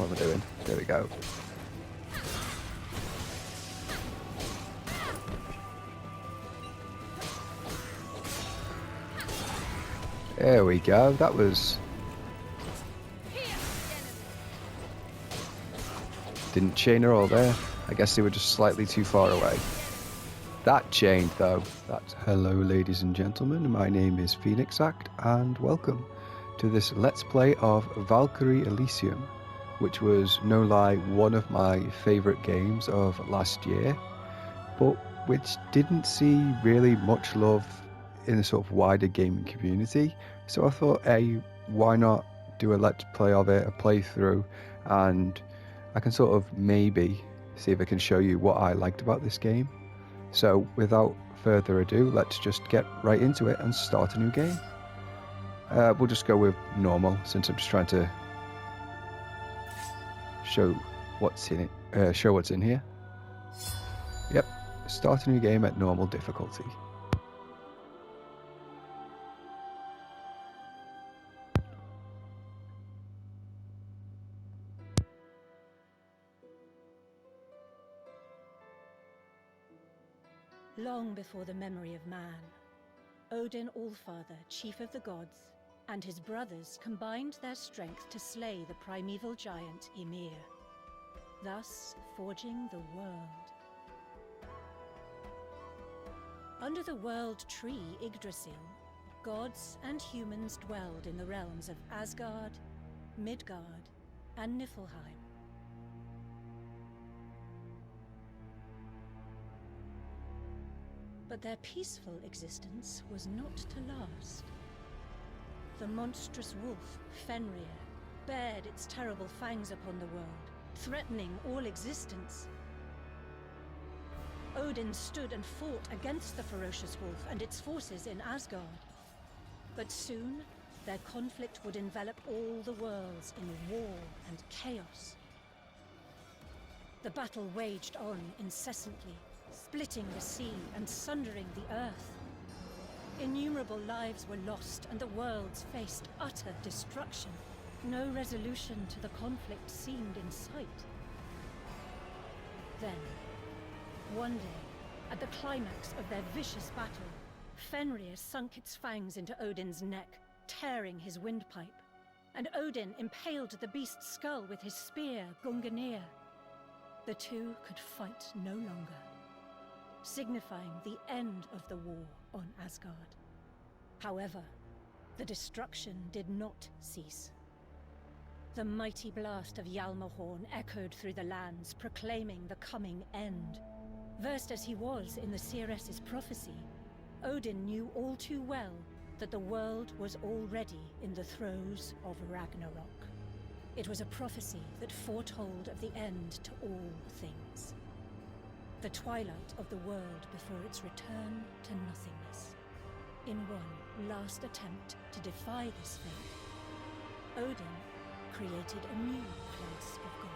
What am I doing? There we go. There we go. That was... Didn't chain her all there. I guess they were just slightly too far away. That chained though. That's hello ladies and gentlemen. My name is Phoenix Act and welcome to this Let's Play of Valkyrie Elysium, which was no lie one of my favourite games of last year, but which didn't see really much love in the sort of wider gaming community. So I thought, hey, why not do a Let's Play of it, a playthrough, and I can sort of maybe see if I can show you what I liked about this game. So without further ado, let's just get right into it and start a new game. We'll just go with normal, since I'm just trying to show what's in it. Show what's in here. Yep, start a new game at normal difficulty. Long before the memory of man, Odin Allfather, chief of the gods, and his brothers combined their strength to slay the primeval giant Ymir, thus forging the world. Under the world tree Yggdrasil, gods and humans dwelled in the realms of Asgard, Midgard, and Niflheim. But their peaceful existence was not to last. The monstrous wolf, Fenrir, bared its terrible fangs upon the world, threatening all existence. Odin stood and fought against the ferocious wolf and its forces in Asgard. But soon, their conflict would envelop all the worlds in war and chaos. The battle waged on incessantly, splitting the sea and sundering the earth. Innumerable lives were lost and the worlds faced utter destruction. No resolution to the conflict seemed in sight. Then, one day, at the climax of their vicious battle, Fenrir sunk its fangs into Odin's neck, tearing his windpipe, and Odin impaled the beast's skull with his spear, Gungnir. The two could fight no longer, signifying the end of the war on Asgard. However, the destruction did not cease. The mighty blast of Yalmahorn echoed through the lands, proclaiming the coming end. Versed as he was in the seeress's prophecy, Odin knew all too well that the world was already in the throes of ragnarok. It was a prophecy that foretold of the end to all things. The twilight of the world before its return to nothingness. In one last attempt to defy this fate, Odin created a new class of gods.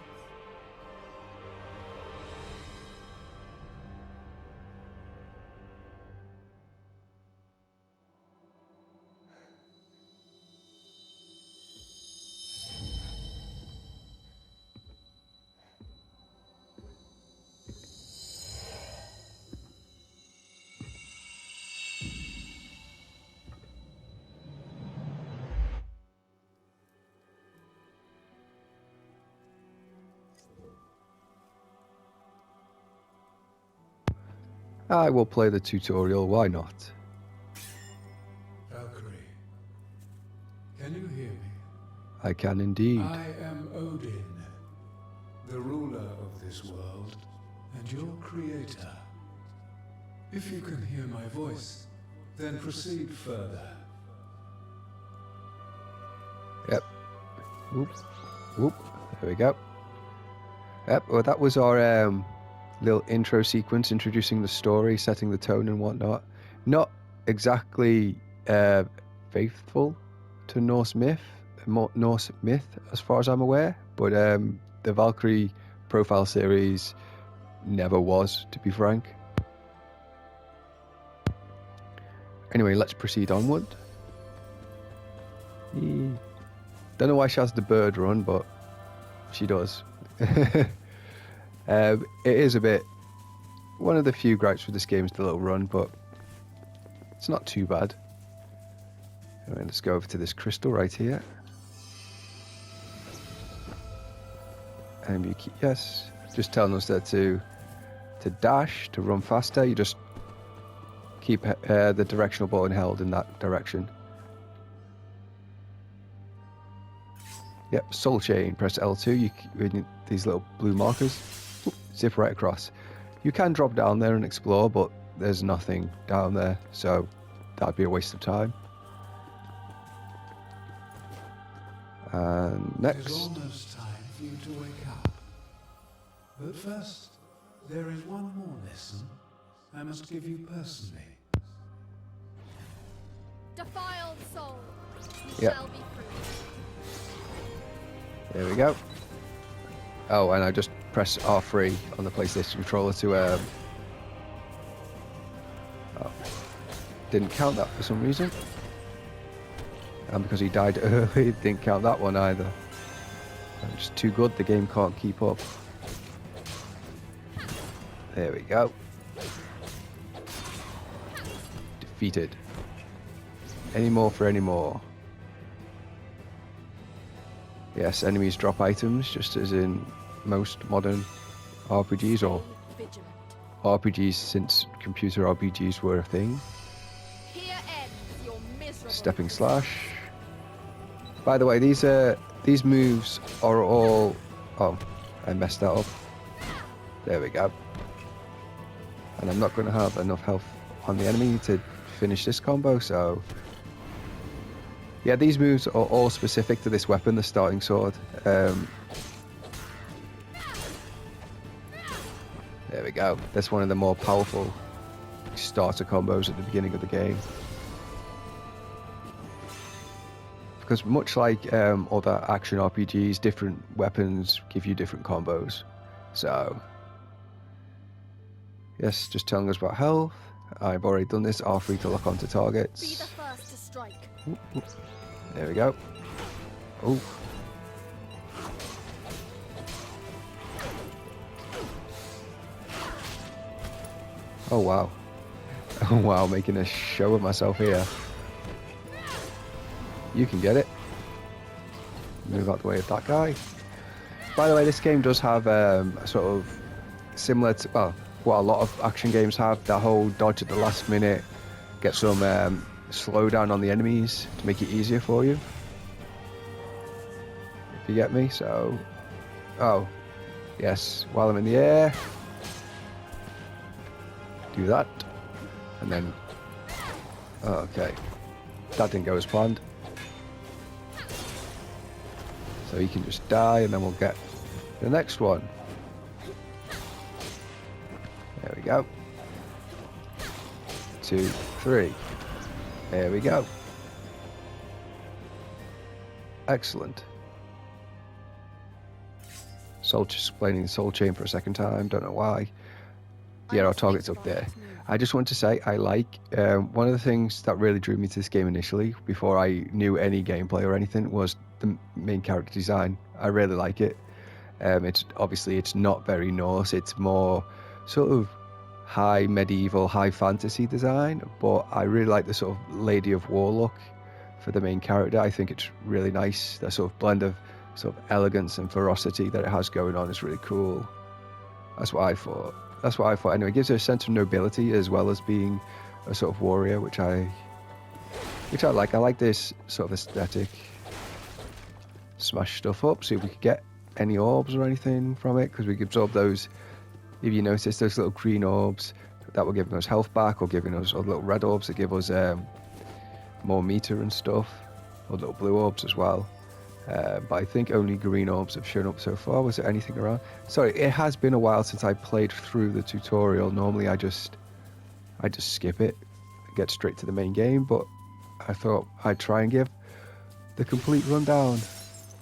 I will play the tutorial, why not? Valkyrie, can you hear me? I can indeed. I am Odin, the ruler of this world, and your creator. If you can hear my voice, then proceed further. Yep. Whoop. Whoop. There we go. Yep, well that was our little intro sequence introducing the story, setting the tone and whatnot. Not exactly faithful to Norse myth as far as I'm aware, but the Valkyrie profile series never was, to be frank. Anyway, let's proceed onward. Don't know why she has the bird run, but She does. It is a bit... One of the few gripes with this game is the little run, but it's not too bad. Alright, let's go over to this crystal right here. And you keep... Yes. Just telling us there to dash, to run faster. You just keep the directional button held in that direction. Yep, soul chain. Press L2. These little blue markers. Zip right across. You can drop down there and explore, but there's nothing down there, so that'd be a waste of time. And next. It is almost time for you to wake up. But first, there is one more lesson I must give you personally. Defiled soul, you Yep. shall be free. There we go. Oh, and I just press R3 on the PlayStation controller to oh, didn't count that for some reason. And because he died early, it didn't count that one either. I'm just too good, the game can't keep up. There we go. Defeated. Any more for any more. Yes, enemies drop items, just as in most modern RPGs, or Vigilant. RPGs since computer RPGs were a thing. Here ends your miserable Stepping slash. By the way, these moves are all... Oh, I messed that up. There we go. And I'm not going to have enough health on the enemy to finish this combo, so... Yeah, these moves are all specific to this weapon, the starting sword. There we go. That's one of the more powerful starter combos at the beginning of the game. Because much like other action RPGs, different weapons give you different combos. So, yes, just telling us about health. I've already done this. R3 to lock onto Be targets. the first to strike. Oop, oop. There we go. Oh. Oh wow. Oh wow, making a show of myself here. You can get it. Move out the way of that guy. By the way, this game does have a sort of similar to, well, what a lot of action games have, that whole dodge at the last minute, get some slowdown on the enemies to make it easier for you. If you get me, so... Oh, yes, while I'm in the air, do that, and then... Oh, okay, that didn't go as planned. So you can just die, and then we'll get the next one. There we go. 2, 3. There we go. Excellent. Just explaining the soul chain for a second time. Don't know why. Yeah, our target's up there. I just want to say I like one of the things that really drew me to this game initially, before I knew any gameplay or anything, was the main character design. I really like it. It's not very Norse. It's more sort of high medieval, high fantasy design, but I really like the sort of Lady of War look for the main character. I think it's really nice. That sort of blend of sort of elegance and ferocity that it has going on is really cool. That's what I thought. Anyway, it gives her a sense of nobility as well as being a sort of warrior, which I like. I like this sort of aesthetic. Smash stuff up, see if we could get any orbs or anything from it, because we can absorb those. If you notice, those little green orbs that were giving us health back, or giving us little red orbs that give us more meter and stuff, or little blue orbs as well. But I think only green orbs have shown up so far. Was there anything around? Sorry, it has been a while since I played through the tutorial. Normally I just skip it and get straight to the main game, but I thought I'd try and give the complete rundown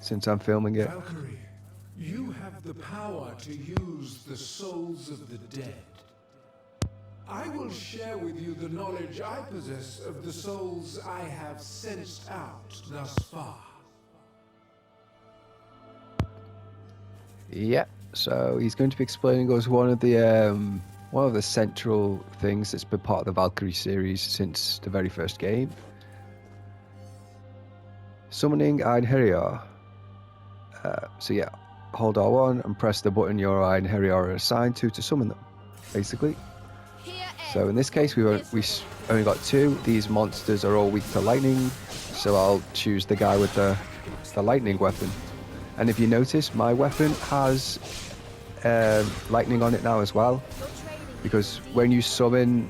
since I'm filming it. Valkyrie, you have the power to use the souls of the dead. I will share with you the knowledge I possess of the souls I have sensed out thus far. Yeah, so he's going to be explaining us one of the central things that's been part of the Valkyrie series since the very first game. Summoning Einherjar. So yeah, hold R1 and press the button your Einherjar are assigned to summon them, basically. So in this case, we only got 2. These monsters are all weak to lightning, so I'll choose the guy with the lightning weapon. And if you notice, my weapon has lightning on it now as well, because when you summon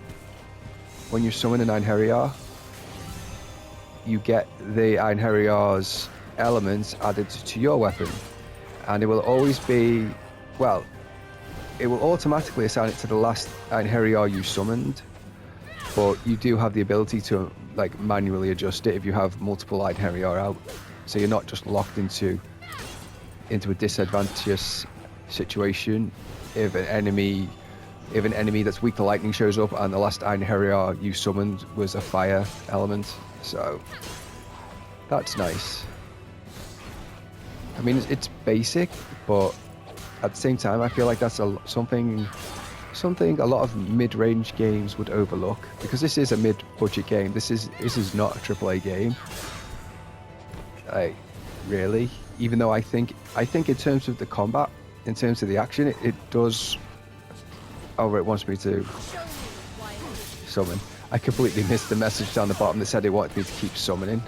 an Einherjar, you get the Einherjar's elements added to your weapon, and it will always be, well, it will automatically assign it to the last Einherjar you summoned, but you do have the ability to like manually adjust it if you have multiple Einherjar out, so you're not just locked into a disadvantageous situation if an enemy that's weak to lightning shows up and the last Einherjar you summoned was a fire element. So that's nice. I mean, it's basic, but at the same time, I feel like that's something a lot of mid-range games would overlook, because this is a mid-budget game. This is not a AAA game. Really, even though I think in terms of the combat, in terms of the action, it does. Oh, it wants me to summon. I completely missed the message down the bottom that said it wanted me to keep summoning.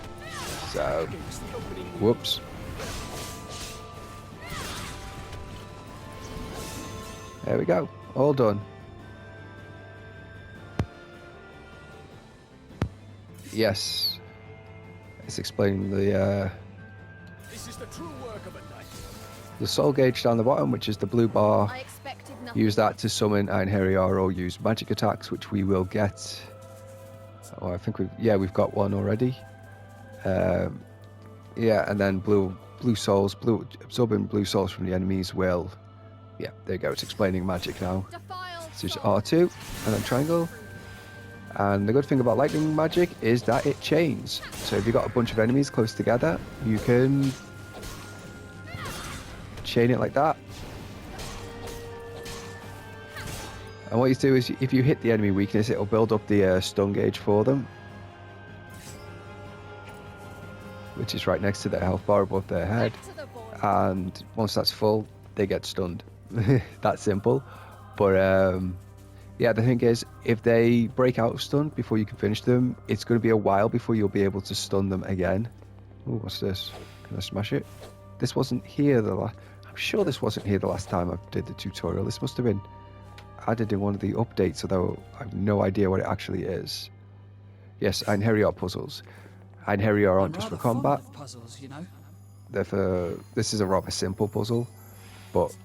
So, whoops. There we go. All done. Yes. It's explaining the This is the true work of a knight. the soul gauge down the bottom, which is the blue bar. I expected nothing. Use that to summon Einherjar or use magic attacks, which we will get. Oh, I think we've got one already. Yeah, and then blue souls, absorbing blue souls from the enemies will. Yeah, there you go. It's explaining magic now. Defiled So it's soul. R2 and then triangle. And the good thing about lightning magic is that it chains. So if you've got a bunch of enemies close together, you can chain it like that. And what you do is, if you hit the enemy weakness, it'll build up the stun gauge for them, which is right next to their health bar above their head. Back to the void. And once that's full, they get stunned. That simple. But yeah, the thing is, if they break out of stun before you can finish them, it's going to be a while before you'll be able to stun them again. Ooh, what's this? Can I smash it? This wasn't here I'm sure this wasn't here the last time I did the tutorial. This must have been added in one of the updates, although I have no idea what it actually is. Yes, Einherjar puzzles. Einherjar aren't just for combat. Puzzles, you know. This is a rather simple puzzle, but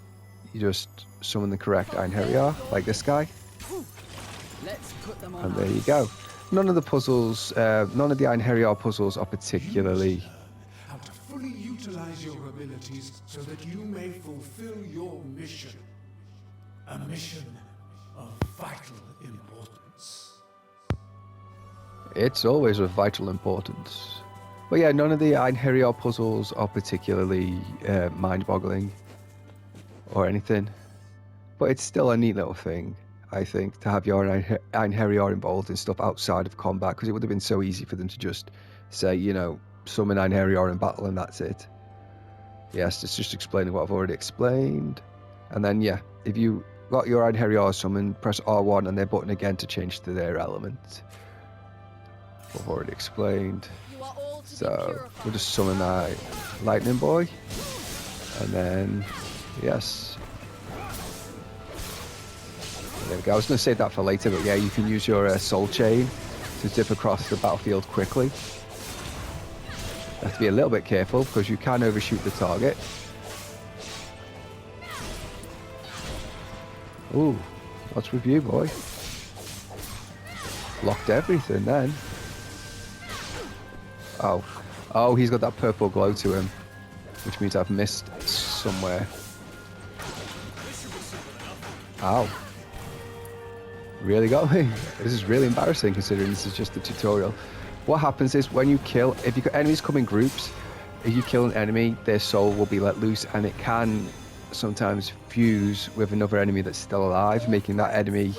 you just summon the correct Einherjar, like this guy, Let's put them on. and there you go. None of the Einherjar puzzles are particularly. How to fully utilize your abilities so that you may fulfill your mission. A mission of vital importance. It's always of vital importance. But yeah, none of the Einherjar puzzles are particularly mind-boggling or anything. But it's still a neat little thing, I think, to have your Einherjar involved in stuff outside of combat, because it would have been so easy for them to just say, summon Einherjar in battle and that's it. Yes, it's just explaining what I've already explained. And then, yeah, if you got your Einherjar summoned, press R1 and their button again to change to their element. I've already explained. You are all to be So purified. we'll just summon that lightning boy, and then yes, there we go. I was going to save that for later, but yeah, you can use your soul chain to dip across the battlefield quickly. You have to be a little bit careful because you can overshoot the target. Ooh, what's with you, boy? Blocked everything then. Oh, he's got that purple glow to him, which means I've missed somewhere. Ow. Really got me. This is really embarrassing considering this is just a tutorial. What happens is when you kill, if you got enemies come in groups, if you kill an enemy, their soul will be let loose and it can sometimes fuse with another enemy that's still alive, making that enemy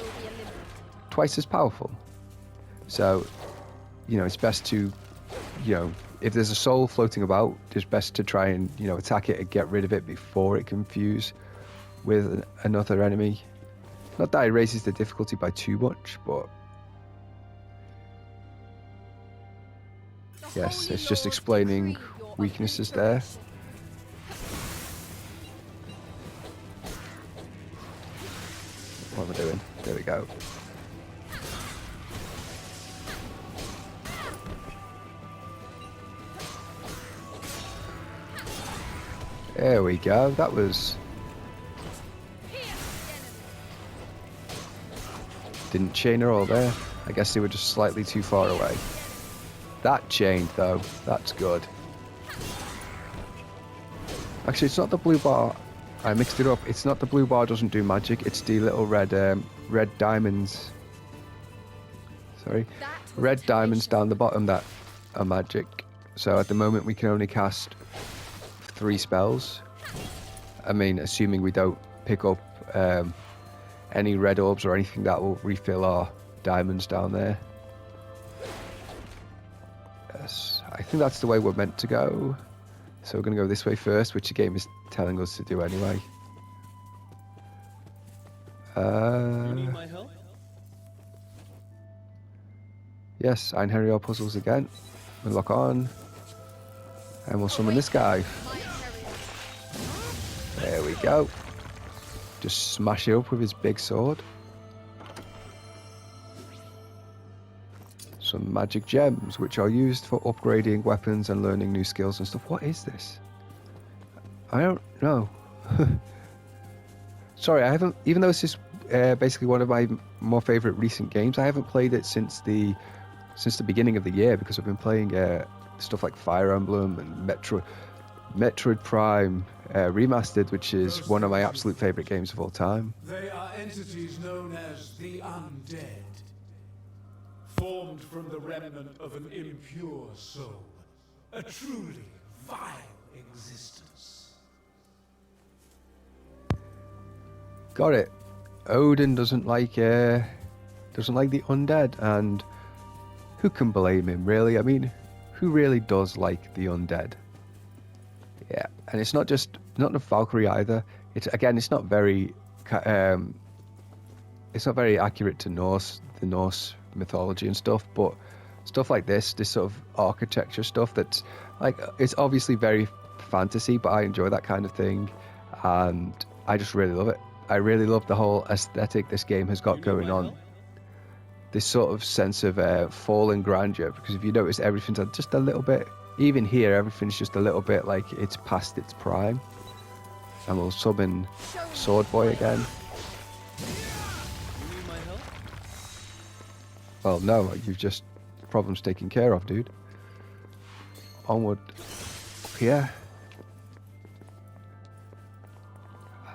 twice as powerful. So, you know, it's best to, you know, if there's a soul floating about, it's best to try and, you know, attack it and get rid of it before it can fuse with another enemy. Not that it raises the difficulty by too much, but yes, it's just explaining weaknesses there. What am I doing? There we go. There we go. That was... Didn't chain her all there. I guess they were just slightly too far away. That chained though. That's good. Actually, it's not the blue bar. I mixed it up. It's not the blue bar doesn't do magic. It's the little red diamonds. Sorry. Red diamonds down the bottom that are magic. So at the moment we can only cast 3 spells. I mean, assuming we don't pick up any red orbs or anything that will refill our diamonds down there. Yes, I think that's the way we're meant to go. So we're going to go this way first, which the game is telling us to do anyway. You need my help? Yes, Einherjar puzzles again. We'll lock on. And we'll summon this guy. There we go. Just smash it up with his big sword. Some magic gems, which are used for upgrading weapons and learning new skills and stuff. What is this? I don't know. Sorry, I haven't, even though this is basically one of my more favorite recent games, I haven't played it since the beginning of the year, because I've been playing stuff like Fire Emblem and Metroid Prime Remastered, which is one of my absolute favorite games of all time. They are entities known as the undead, formed from the remnant of an impure soul, a truly vile existence. Got it. Odin doesn't like the undead, and who can blame him, really? I mean, who really does like the undead? Yeah, and it's not the Valkyrie either. It's not very accurate to the Norse mythology and stuff, but stuff like this sort of architecture stuff, that's like, it's obviously very fantasy, but I enjoy that kind of thing, and I just really love it. I really love the whole aesthetic this game has got going on. This sort of sense of fallen grandeur, because if you notice, everything's just a little bit, even here, everything's just a little bit like it's past its prime. And we'll summon Sword Boy again. You need my help? Well, no, you've just problems taken care of, dude. Onward. Up here.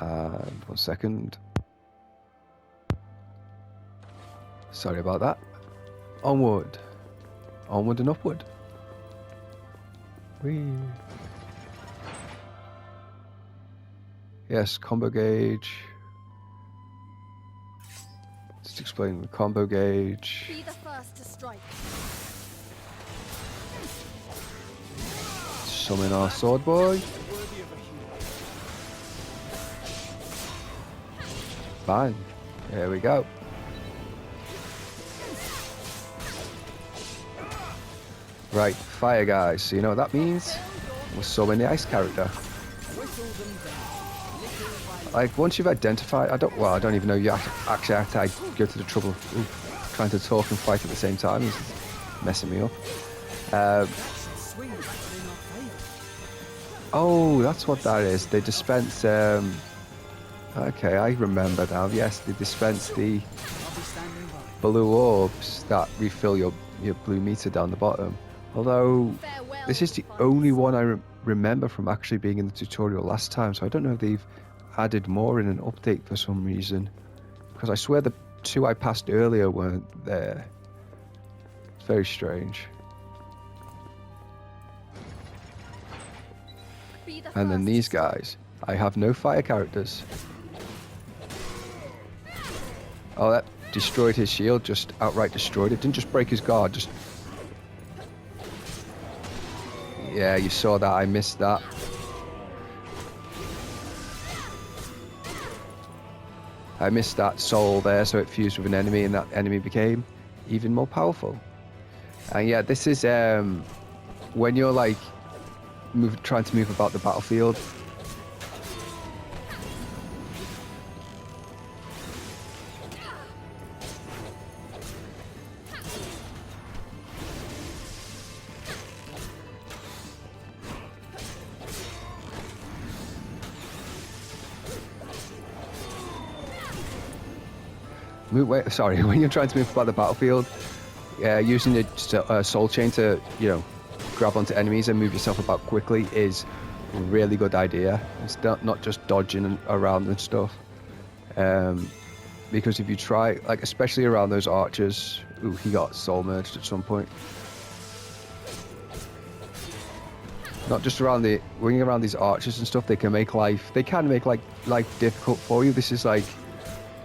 And 1 second. Sorry about that. Onward. Onward and upward. Whee. Yes, combo gauge. Just explain the combo gauge. Be the first to strike. Summon our Sword Boy. Fine. There we go. Right, fire guys. So you know what that means? We'll summon the ice character. Like, once you've identified, I don't even know you actually have to go to the trouble of trying to talk and fight at the same time. It's messing me up. Oh, that's what that is. They dispense, okay, I remember now. Yes, they dispense the blue orbs that refill your blue meter down the bottom. Although, this is the only one I remember from actually being in the tutorial last time, so I don't know if they've added more in an update for some reason. Because I swear the 2 I passed earlier weren't there. It's very strange. And then these guys. I have no fire characters. Oh, that destroyed his shield, just outright destroyed it. Didn't just break his guard, just... Yeah, you saw that, I missed that. I missed that soul there, so it fused with an enemy, and that enemy became even more powerful. And yeah, this is when you're like trying to move about the battlefield. Sorry, when you're trying to move about the battlefield, using the soul chain to, you know, grab onto enemies and move yourself about quickly is a really good idea. It's not just dodging around and stuff. Because if you try, like especially around those archers, ooh, he got soul merged at some point. Not just around when you're around these archers and stuff, they can make life difficult for you. This is like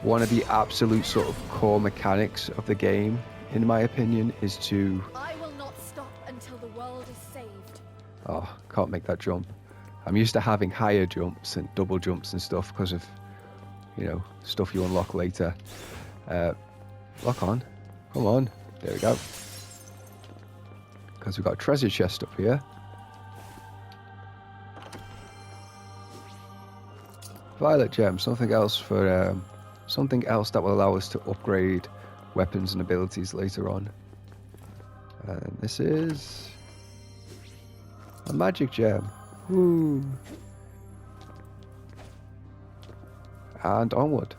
one of the absolute sort of core mechanics of the game, in my opinion, is to... I will not stop until the world is saved. Oh, can't make that jump. I'm used to having higher jumps and double jumps and stuff because of, you know, stuff you unlock later. Lock on. Come on. There we go. Because we've got a treasure chest up here. Violet gem, something else for... something else that will allow us to upgrade weapons and abilities later on. And this is a magic gem. Woo! And onward.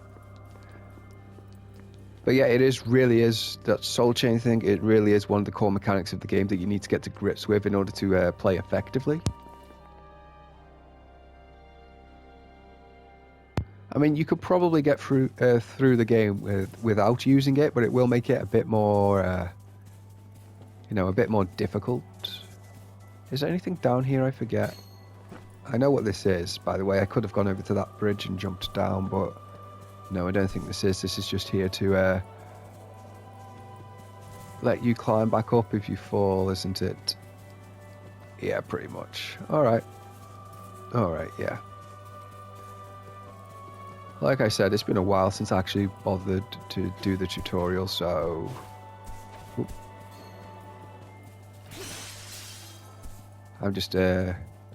But yeah, really is that soul chain thing. It really is one of the core mechanics of the game that you need to get to grips with in order to play effectively. I mean, you could probably get through the game without using it, but it will make it a bit more, you know, a bit more difficult. Is there anything down here? I forget. I know what this is, by the way. I could have gone over to that bridge and jumped down, but no, I don't think this is. This is just here to let you climb back up if you fall, isn't it? Yeah, pretty much. All right, yeah. Like I said, it's been a while since I actually bothered to do the tutorial, so... Oop. I'm just,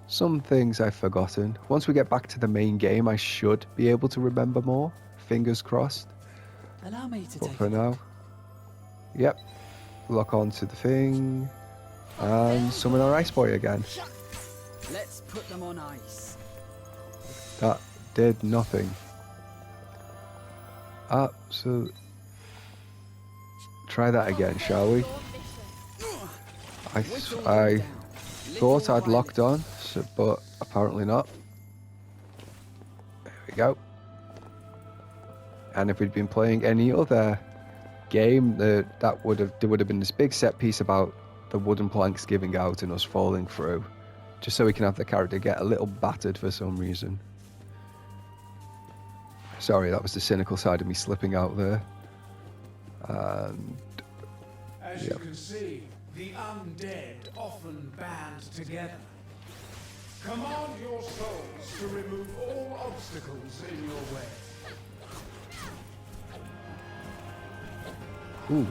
some things I've forgotten. Once we get back to the main game, I should be able to remember more. Fingers crossed. Allow me to But take for now... Yep. Lock onto the thing. And summon our Ice Boy again. Let's put them on ice. That did nothing. So try that again, shall we? I thought I'd locked on, but apparently not. There we go. And if we'd been playing any other game, there would have been this big set piece about the wooden planks giving out and us falling through, just so we can have the character get a little battered for some reason. Sorry, that was the cynical side of me slipping out there. And... As you can see, the undead often band together. Command your souls to remove all obstacles in your way. Ooh,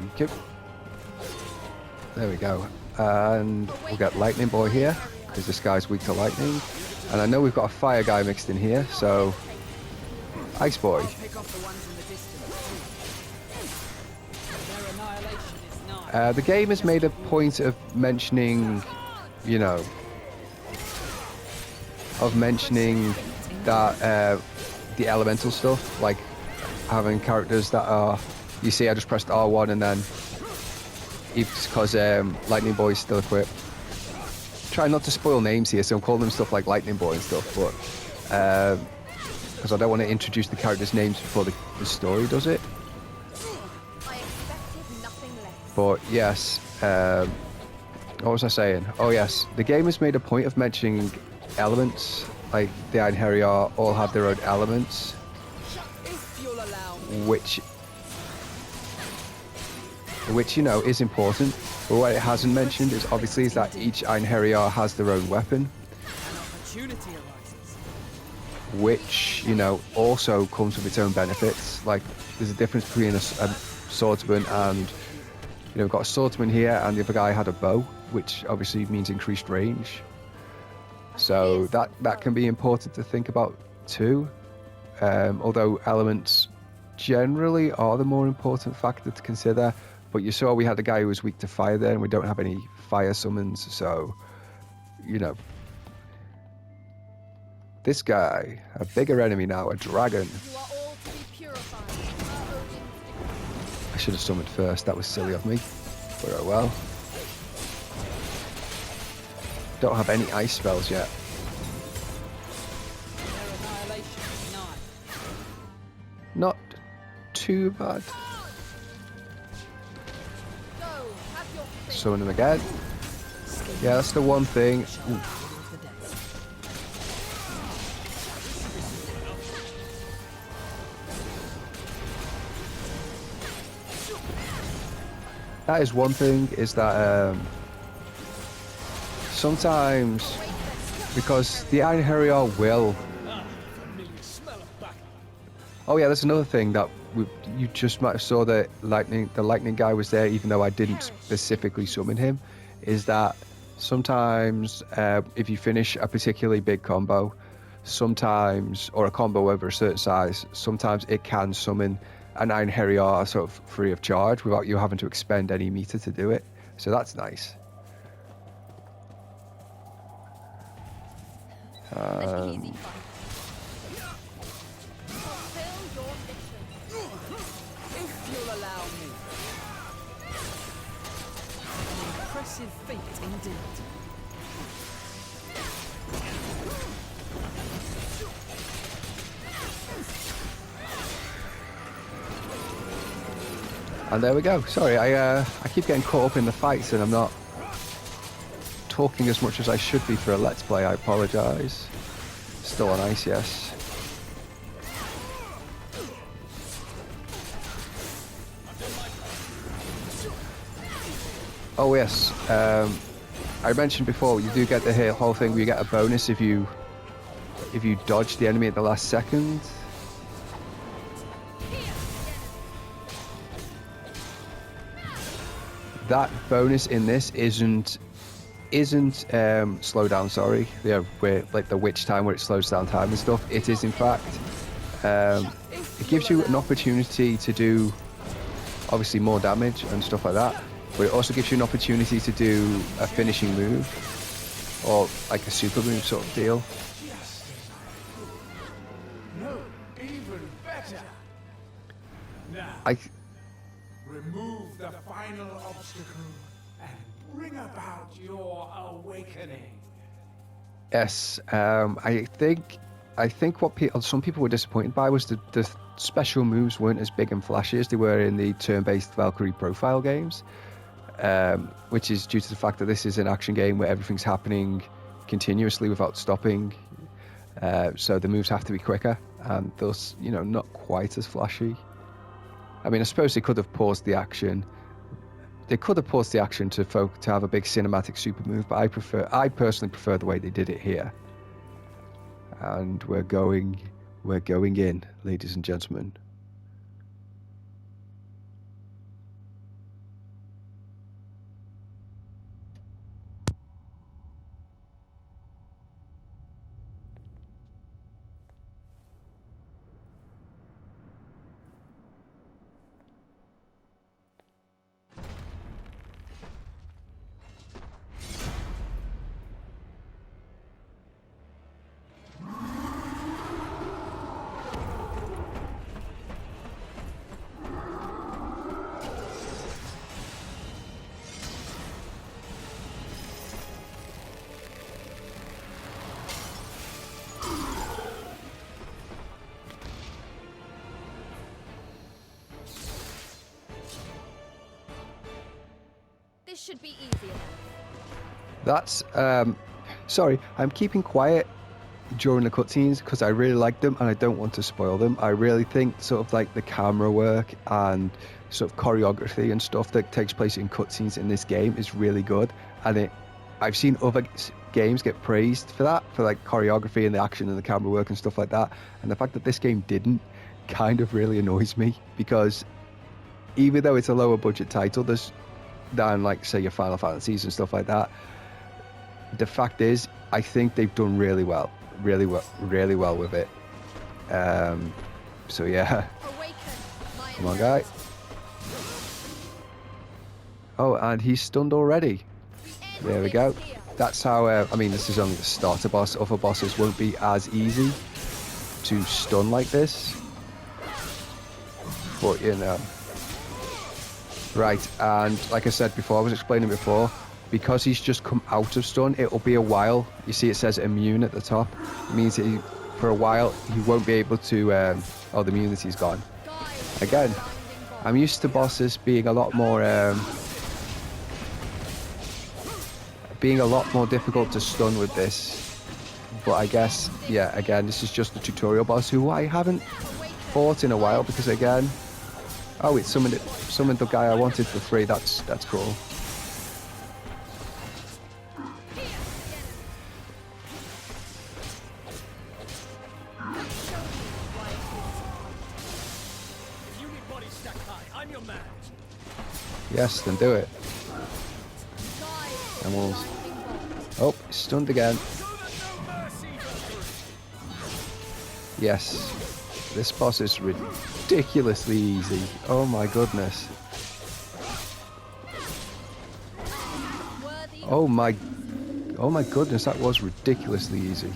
there we go. And we'll get Lightning Boy here, because this guy's weak to lightning. And I know we've got a fire guy mixed in here, so... Ice Boy. Pick off the ones in the distance. Their annihilation is nigh. The game has made a point of mentioning, you know, that the elemental stuff, like having characters that are, you see, I just pressed R1 and then, because Lightning Boy is still equipped. Try not to spoil names here, so I'm calling them stuff like Lightning Boy and stuff, but because I don't want to introduce the characters' names before the story does it. I expected nothing less. But yes, what was I saying? Oh yes, the game has made a point of mentioning elements like the Einherjar all have their own elements, If you'll allow me. which you know is important. But what it hasn't mentioned is obviously is that each Einherjar has their own weapon, An opportunity arises. which you know also comes with its own benefits. Like there's a difference between a swordsman and we've got a swordsman here, and the other guy had a bow, which obviously means increased range. So that can be important to think about too. Although elements generally are the more important factor to consider. But you saw we had a guy who was weak to fire there, and we don't have any fire summons, so this guy, a bigger enemy now, a dragon. You are all to be purified. Odin's decree. I should have summoned first, that was silly of me. But oh well. Don't have any ice spells yet. Their annihilation is nigh. Not too bad. Go, have your fill. Summon him again. Yeah, that's the one thing. Ooh. Of the dead. That is one thing, is that sometimes, because the Einherjar will... Oh yeah, there's another thing that you just might have saw that the lightning guy was there, even though I didn't specifically summon him, is that sometimes if you finish a particularly big combo, sometimes, or a combo over a certain size, sometimes it can summon an Einherjar sort of free of charge without you having to expend any meter to do it. So that's nice. An easy fight. Fulfill your mission. If you'll allow me. An impressive feat indeed. And there we go. Sorry, I keep getting caught up in the fights and I'm not talking as much as I should be for a Let's Play. I apologise. Still on ice, yes. Oh yes, I mentioned before, you do get the whole thing where you get a bonus if you dodge the enemy at the last second. That bonus in this isn't slow down, sorry. Yeah, where like the witch time where it slows down time and stuff. It is in fact it gives you an opportunity to do obviously more damage and stuff like that, but it also gives you an opportunity to do a finishing move or like a super move sort of deal. Just as I thought. No, even better. Now, remove the final obstacle and bring about your awakening. Yes, I think what some people were disappointed by was the special moves weren't as big and flashy as they were in the turn-based Valkyrie profile games, which is due to the fact that this is an action game where everything's happening continuously without stopping, so the moves have to be quicker and thus not quite as flashy. I mean, I suppose they could have paused the action. They could have paused the action to have a big cinematic super move, but I personally prefer the way they did it here. And we're going in, ladies and gentlemen. This should be easy enough. That's sorry, I'm keeping quiet during the cutscenes because I really like them and I don't want to spoil them. I really think sort of like the camera work and sort of choreography and stuff that takes place in cutscenes in this game is really good. And I've seen other games get praised for that, for like choreography and the action and the camera work and stuff like that. And the fact that this game didn't kind of really annoys me, because even though it's a lower budget title than like say your Final Fantasies and stuff like that, the fact is I think they've done really well with it. So yeah. Awaken, my Come on, guy. Oh, and he's stunned already. There we go. That's how, I mean, this is only the starter boss. Other bosses won't be as easy to stun like this. But, you know. Right, and like I said before, I was explaining before, because he's just come out of stun, it'll be a while. You see it says immune at the top. It means that for a while he won't be able to, oh, the immunity's gone. Again, I'm used to bosses being a lot more difficult to stun with this, but I guess, yeah, again, this is just a tutorial boss who I haven't fought in a while, because again, oh, it summoned the guy I wanted for free. That's cool. If you need body stacked high, I'm your man. Yes, then do it. And we'll... Oh, stunned again. Yes. This boss is ridiculously easy. Oh my goodness. Oh my goodness, that was ridiculously easy.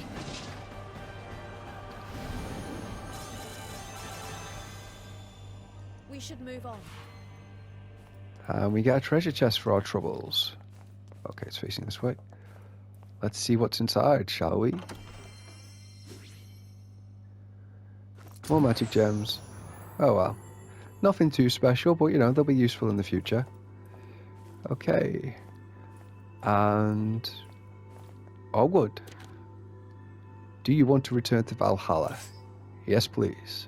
We should move on. And we get a treasure chest for our troubles. Okay, it's facing this way. Let's see what's inside, shall we? More magic gems. Oh well. Nothing too special, but you know, they'll be useful in the future. Okay. And... Onward. Do you want to return to Valhalla? Yes, please.